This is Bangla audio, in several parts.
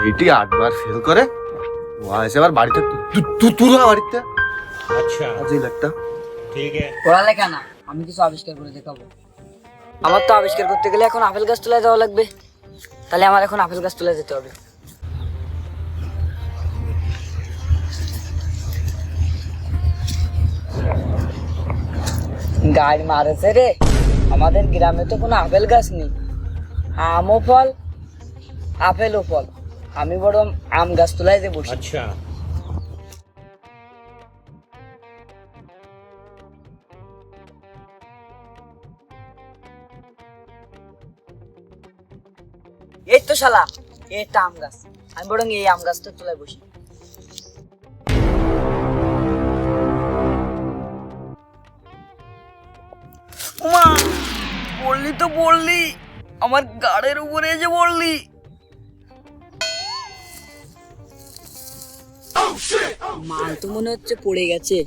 এইটি 8 বার ফেল করে ও আসে আবার বাড়িতে তুই বাড়িতে। अच्छा আজই লাগতা ठीक है। পড়ালেখা না, আমি কিছু আবিষ্কার করে দেখাবো। আমার তো আবিষ্কার করতে গেলে এখন আপেল গাছ তোলা যাওয়া লাগবে, তাহলে আমার এখন আপেল গাছ তোলা যেতে হবে। গাড়ি মারেছে রে, আমাদের গ্রামে তো কোনো আপেল গাছ নেই। আমও ফল, আপেলও ফল, আমি বরং আম গাছ তোলায় যে বসি। अच्छा এই তো শালা, এটা আম গাছ, আমি বরং এই আম গাছটা তোলায় বসি। মা বললি তো বললি, আমার গাড়ির উপরে এসে বললি। মাল তো মনে হচ্ছে পড়ে গেছে,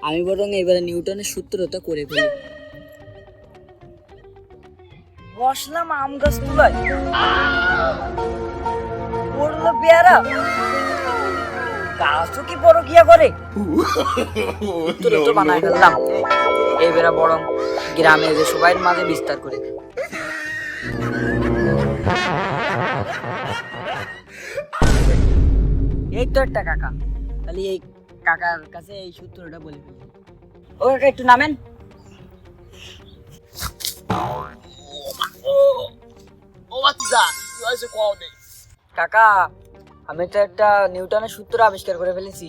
আমি বরং এবারে নিউটনের সূত্রটা করে ফেলি। বসলাম আম গাছ তুলায়, পড়লো পেয়ারা, গাছও কি বড় কিয়া করে, তুলে তো বানায় ফেললাম। এবারে বরং গ্রামে যে সবাই মাঝে বিস্তার করে দিই। এই তো একটা কাকা, তাহলে এই কাকার কাছে এই সূত্রটা বলে ফেলি। ও কাকা একটু নামেন। কাকা, আমি তো একটা নিউটনের সূত্র আবিষ্কার করে ফেলেছি।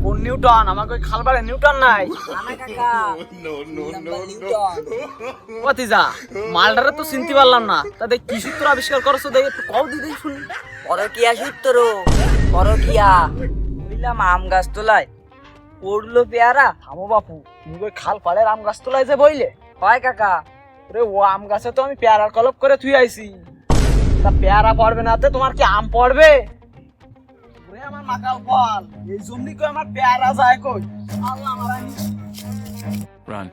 কোন নিউটন? আমাকে ওই খালবারে নিউটন নাই। না না কাকা, নিউটন। ভাতিজা, মালটারে তো চিনতে পারলাম না, তাদের কি সূত্র আবিষ্কার করছো দেখে একটু কও দিদি শুনি। পরকিয়া সূত্র, পরকিয়া। বুঝলাম আম গাছ তোলায়, পড়লো পেয়ারা। থামো বাপু, তুমি ওই খাল পাড়ের আম গাছ তোলায় যে বইলে, হয় কাকা, রে ও আম গাছে তো আমি পেয়ারার কলপ করে থুই আইছি। তা পেয়ারা পড়বে না তে তোমার কি আম পড়বে? ওরে আমার মাকাল ফল, এই জন্যই কই আমার পেয়ারা যায় কই। আল্লাহ আমার Run.